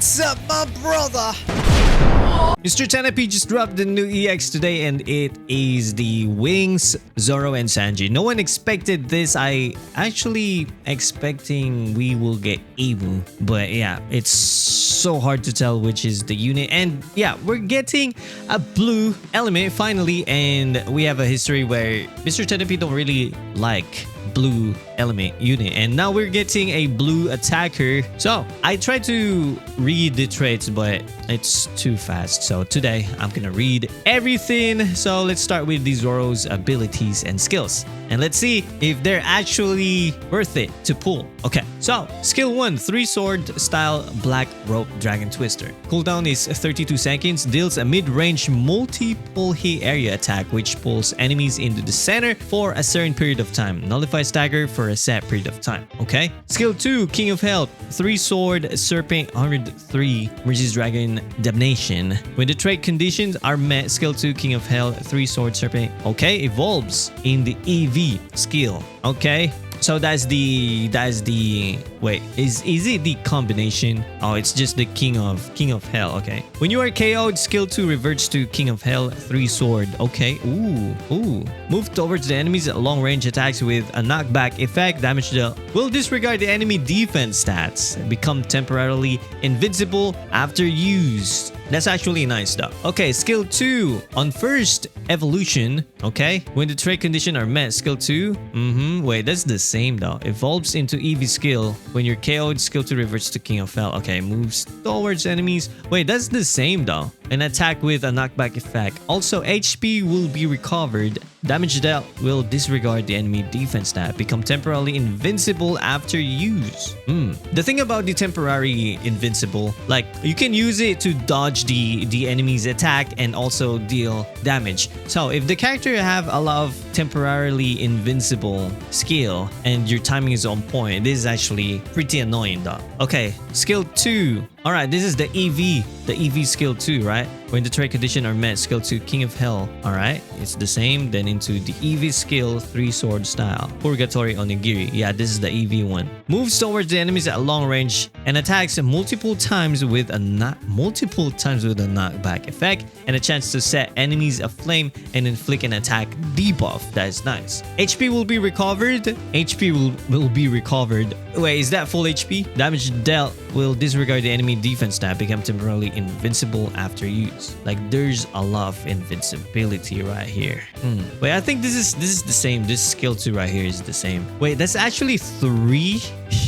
What's up, my brother? Mr. Tenepi just dropped the new EX today, and it is the Wings Zoro and Sanji. No one expected this. I actually expecting we will get Ibu, but yeah, it's so hard to tell which is the unit. And yeah, we're getting a blue element finally, and we have a history where Mr. Tenepi don't really like blue element unit, and now we're getting a blue attacker. So I tried to read the traits, but it's too fast. So today I'm gonna read everything. So let's start with the Zoro's abilities and skills, and let's see if they're actually worth it to pull. Okay, so skill 1, 3-sword style black rope dragon twister. Cooldown is 32 seconds, deals a mid-range multiple hit area attack which pulls enemies into the center for a certain period of time. Nullifies stagger for a set period of time. Okay, skill 2, King of Health, 3-sword serpent 103 merges dragon damnation. When the trait conditions are met, skill 2, King of Health, 3-sword serpent, okay, evolves in the EV skill. Okay, so that's the wait, is it the combination? Oh, it's just the King of Hell. Okay, when you are KO'd, skill 2 reverts to King of Hell, 3-sword. Okay, ooh, move towards the enemies at long range attacks with a knockback effect. Damage dealt will disregard the enemy defense stats, become temporarily invincible after use. That's actually nice though. Okay, skill 2 on first evolution. Okay, when the trait condition are met, skill 2 wait, that's the same though. Evolves into EV skill. When you're KO'd, skill 2 reverts to King of Hell. Okay, moves towards enemies. Wait, that's the same though. An attack with a knockback effect. Also, HP will be recovered. Damage dealt will disregard the enemy defense stat, become temporarily invincible after use. The thing about the temporary invincible, like you can use it to dodge the enemy's attack and also deal damage. So if the character have a lot of temporarily invincible skill and your timing is on point, this is actually pretty annoying though. Okay, skill 2. Alright, this is the EV skill 2, right? When the trait condition are met, skill 2, King of Hell. Alright, it's the same. Then into the EV skill 3-sword style, Purgatory Onigiri. Yeah, this is the EV one. Moves towards the enemies at long range and attacks multiple times with a knockback effect and a chance to set enemies aflame and inflict an attack debuff. That is nice. HP will be recovered. HP will be recovered. Wait, is that full HP? Damage dealt will disregard the enemy defense stat, become temporarily invincible after use. Like there's a lot of invincibility right here. Wait, I think this is the same. This skill 2 right here is the same. Wait, that's actually 3.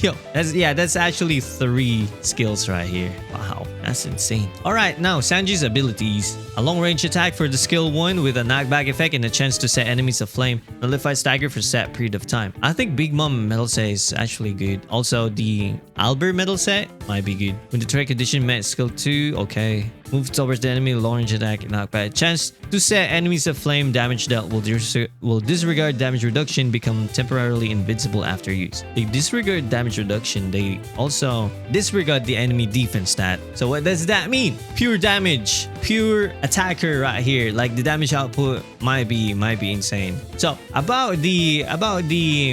Yo, that's actually 3 skills right here. Wow, that's insane. All right, now Sanji's abilities. A long-range attack for the skill 1 with a knockback effect and a chance to set enemies aflame. Nullify stagger for set period of time. I think Big Mom metal set is actually good. Also, the Albert metal set might be good. When the trait condition met, skill 2, okay. Move towards the enemy, long-range attack, knockback. Chance to set enemies aflame. Damage dealt will disregard damage reduction, become temporarily invincible after use. They disregard damage reduction. They also disregard the enemy defense stat. So what does that mean? Pure damage, pure attacker right here. Like the damage output might be insane. So about the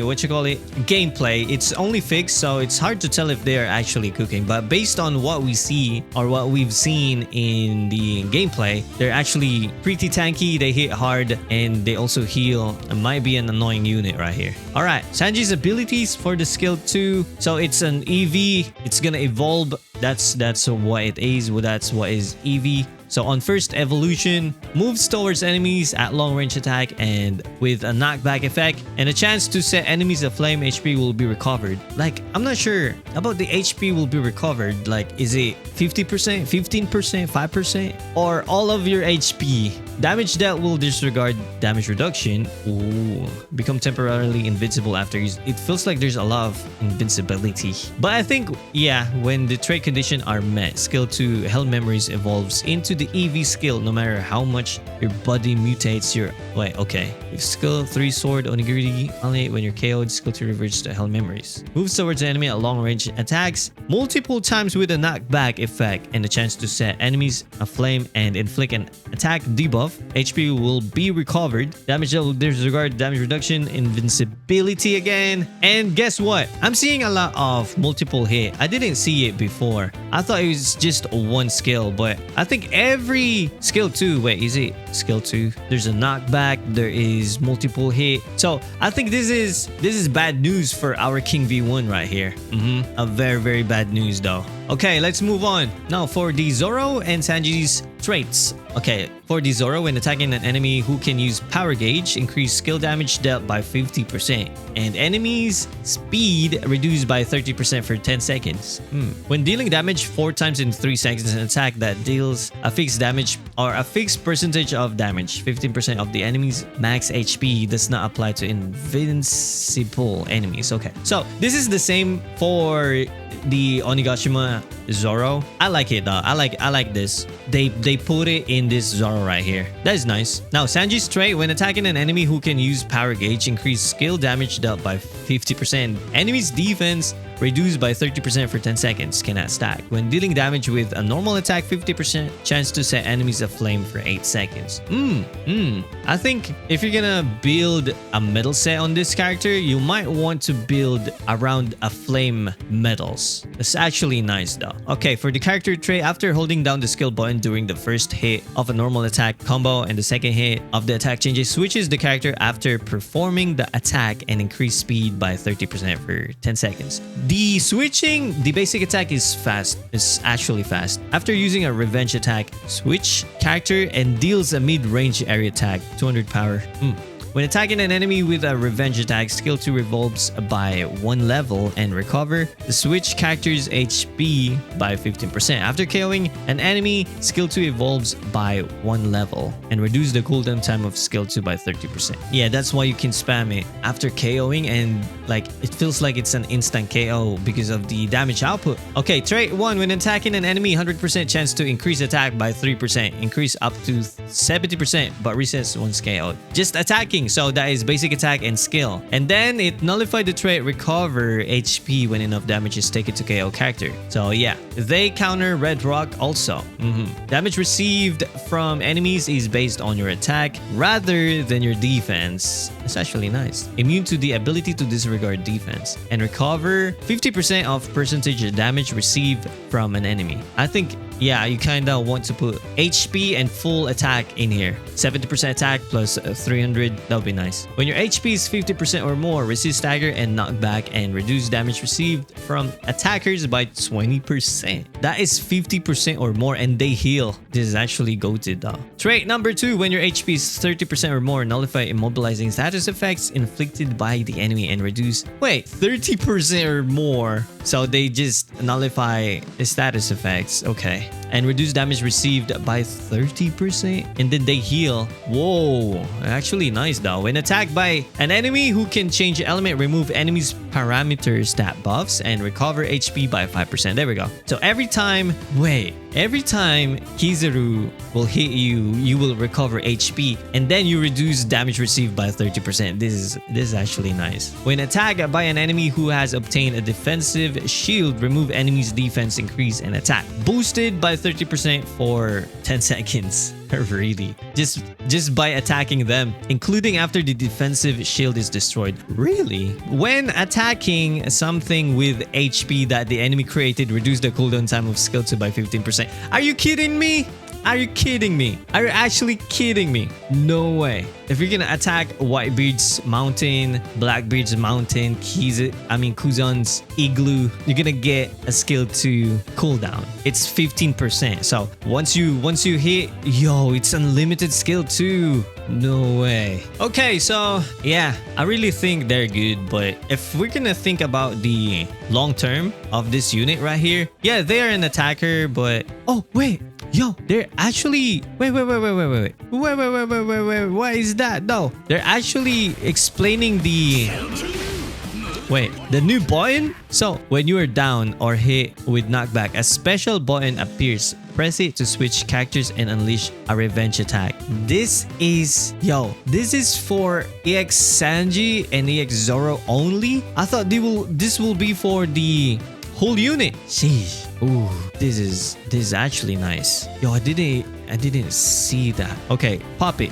what you call it, gameplay, it's only fixed, so it's hard to tell if they're actually cooking. But based on what we see or what we've seen in the gameplay, they're actually pretty tanky. They hit hard and they also heal. It might be an annoying unit right here. All right, Sanji's abilities for the skill 2. So it's an EV. It's gonna evolve. That's what it is. Well, that's what is EV. So on first evolution, moves towards enemies at long range attack and with a knockback effect and a chance to set enemies aflame. HP will be recovered. Like, I'm not sure about the HP will be recovered. Like, is it 50%, 15%, 5%, or all of your HP? Damage dealt will disregard damage reduction. Ooh, become temporarily invincible after use. It feels like there's a lot of invincibility. But I think, yeah, when the trait condition are met, skill 2, Hell Memories evolves into the EV skill no matter how much your body mutates your... Wait, okay. With skill 3 sword onigiri, only when you're KO'd, skill 2 reverts to hell memories. Moves towards enemy at long range attacks multiple times with a knockback effect and the chance to set enemies aflame and inflict an attack debuff. HP will be recovered. Damage level disregard, damage reduction, invincibility again. And guess what? I'm seeing a lot of multiple hit. I didn't see it before. I thought it was just one skill, but I think every skill 2, wait, is it skill 2? There's a knockback, there is multiple hit. So I think this is bad news for our King V1 right here. A very bad news though. Okay, let's move on. Now for the Zoro and Sanji's traits. Okay, for the Zoro, when attacking an enemy who can use power gauge, increase skill damage dealt by 50%. And enemies speed reduced by 30% for 10 seconds. When dealing damage 4 times in 3 seconds, an attack that deals a fixed damage or a fixed percentage of damage, 15% of the enemy's max HP, does not apply to invincible enemies. Okay, so this is the same for the Onigashima Zoro. I like it though. I like this. They put it in this Zoro right here. That is nice. Now Sanji's trait, when attacking an enemy who can use power gauge, increase skill damage dealt by 50%. Enemy's defense reduced by 30% for 10 seconds, cannot stack. When dealing damage with a normal attack, 50% chance to set enemies aflame for 8 seconds. I think if you're gonna build a metal set on this character, you might want to build around a flame metals. It's actually nice though. Okay, for the character trait, after holding down the skill button during the first hit of a normal attack combo and the second hit of the attack changes, switches the character after performing the attack and increase speed by 30% for 10 seconds. The switching, the basic attack is fast. It's actually fast. After using a revenge attack, switch character and deals a mid-range area attack, 200 power. When attacking an enemy with a revenge attack, skill 2 revolves by 1 level and recover the switch character's HP by 15%. After KOing an enemy, skill 2 evolves by 1 level and reduce the cooldown time of skill 2 by 30%. Yeah, that's why you can spam it after KOing, and like it feels like it's an instant KO because of the damage output. Okay, trait 1, when attacking an enemy, 100% chance to increase attack by 3%, increase up to 70%, but resets once KO'd. Just attacking. So that is basic attack and skill. And then it nullified the trait recover HP when enough damage is taken to KO character. So yeah, they counter red rock also. Damage received from enemies is based on your attack rather than your defense. It's actually nice. Immune to the ability to disregard defense and recover 50% of percentage damage received from an enemy. I think, yeah, you kinda want to put HP and full attack in here. 70% attack plus 300, that would be nice. When your HP is 50% or more, resist stagger and knockback and reduce damage received from attackers by 20%. That is 50% or more, and they heal. This is actually goated though. Trait number 2, when your HP is 30% or more, nullify immobilizing status effects inflicted by the enemy and reduce, wait, 30% or more. So they just nullify the status effects. Okay. And reduce damage received by 30%. And then they heal. Whoa. Actually nice though. When attacked by an enemy who can change element, remove enemy's parameter stat buffs and recover HP by 5%. There we go. So every time Kizaru will hit you, you will recover HP, and then you reduce damage received by 30%. This is actually nice. When attacked by an enemy who has obtained a defensive shield, remove enemy's defense increase and attack boosted by 30% for 10 seconds. Really? Just by attacking them, including after the defensive shield is destroyed. Really? When attacking something with HP that the enemy created, reduce the cooldown time of skill 2 by 15%. Are you kidding me? Are you kidding me? Are you actually kidding me? No way. If you're gonna attack Whitebeard's mountain, Blackbeard's mountain, Kuzan's igloo, you're gonna get a skill 2 cooldown. It's 15%. So once you hit, yo, it's unlimited skill 2. No way. Okay, so yeah, I really think they're good, but if we're gonna think about the long term of this unit right here, yeah, they are an attacker, but oh wait. Yo, they're actually... Wait. What is that? No, they're actually explaining the Wait, the new button? So, when you are down or hit with knockback, a special button appears. Press it to switch characters and unleash a revenge attack. This is for EX Sanji and EX Zoro only? I thought this will be for the whole unit. Sheesh. Ooh, this is actually nice. Yo, I didn't see that. Okay, pop it.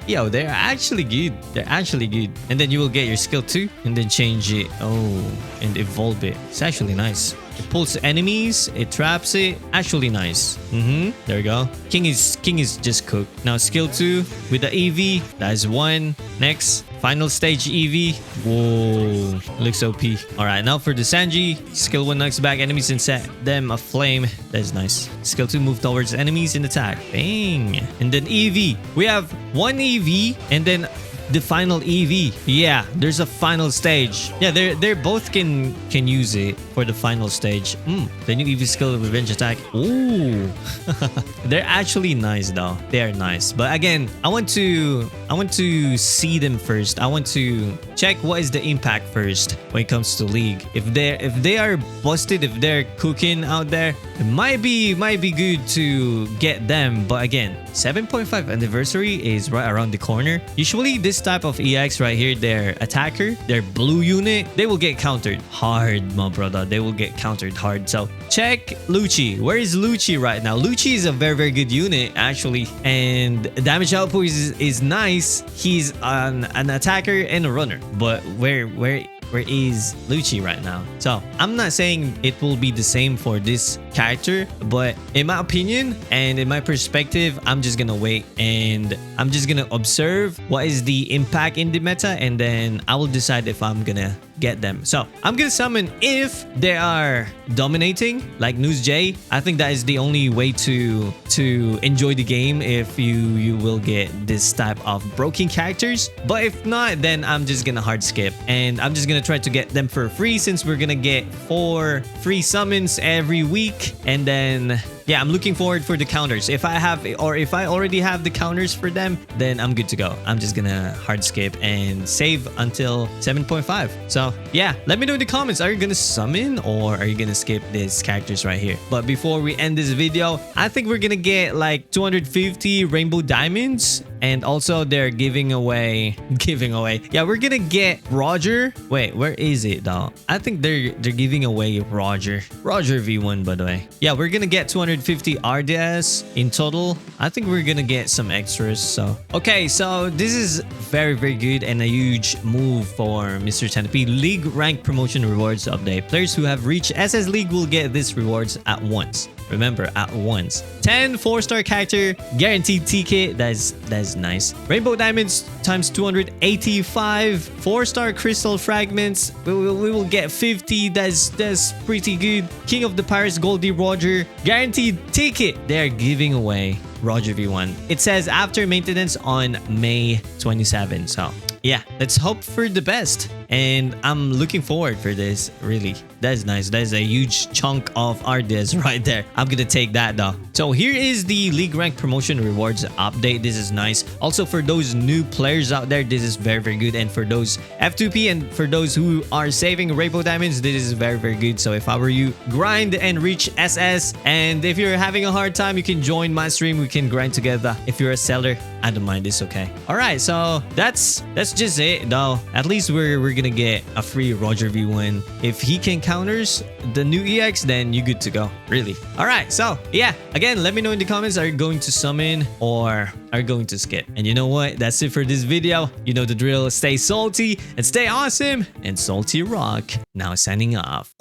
Yo, they're actually good. They're actually good. And then you will get your skill 2 and then change it. Oh, and evolve it. It's actually nice. It pulls enemies, it traps it. Actually nice. There we go. King is just cooked. Now skill 2 with the EV. That is 1. Next, final stage EV. Whoa, looks OP. Alright, now for the Sanji. Skill 1 knocks back enemies and set them aflame. That is nice. Skill 2 move towards enemies and attack. Bang. And then EV. We have 1 EV and then the final EV. Yeah, there's a final stage. Yeah, they're both can use it for the final stage. The new EV skill revenge attack. Ooh. They're actually nice though. They are nice. But again, I want to see them first. I want to check what is the impact first when it comes to League. If they are busted, if they're cooking out there, it might be good to get them. But again, 7.5 anniversary is right around the corner. Usually this type of EX right here, their attacker, their blue unit, they will get countered hard, my brother. They will get countered hard. So check Lucci. Where is Lucci right now? Lucci is a very good unit actually, and damage output is nice. He's an attacker and a runner. But where is Lucci right now? So I'm not saying it will be the same for this character, but in my opinion and in my perspective, I'm just gonna wait and I'm just gonna observe what is the impact in the meta, and then I will decide if I'm gonna get them. So I'm gonna summon if they are dominating like News J. I think that is the only way to enjoy the game, if you will get this type of broken characters. But if not, then I'm just gonna hard skip and I'm just gonna try to get them for free, since we're gonna get 4 free summons every week. And then yeah, I'm looking forward for the counters. If I already have the counters for them, then I'm good to go. I'm just gonna hard skip and save until 7.5. So yeah, let me know in the comments. Are you gonna summon or are you gonna skip these characters right here? But before we end this video, I think we're gonna get like 250 rainbow diamonds. And also they're giving away. Yeah, we're gonna get Roger. Wait, where is it though? I think they're giving away Roger V1, by the way. Yeah, we're gonna get 250 RDS in total. I think we're gonna get some extras. So okay, so this is very good and a huge move for Mr. 10p. League rank promotion rewards update. Players who have reached SS League will get these rewards at once. Remember, at once. 10 4-star character guaranteed ticket. That is nice. Rainbow diamonds times 285. 4-star crystal fragments. We will get 50. That's pretty good. King of the Pirates Goldie Roger guaranteed ticket. They're giving away Roger V1. It says after maintenance on May 27. So yeah, let's hope for the best. And I'm looking forward for this, really. That is nice. That is a huge chunk of RDS right there. I'm gonna take that though. So here is the League Rank Promotion Rewards update. This is nice. Also for those new players out there, this is very good. And for those F2P and for those who are saving Rainbow Diamonds, this is very good. So if I were you, grind and reach SS. And if you're having a hard time, you can join my stream. We can grind together. If you're a seller, I don't mind. It's okay. All right, so that's just it though. At least we're gonna get a free Roger V1. If he can counters the new EX, then you're good to go, really. All right, so yeah, again, let me know in the comments, are you going to summon or are you going to skip? And you know what, that's it for this video. You know the drill. Stay salty and stay awesome, and salty rock. Now signing off.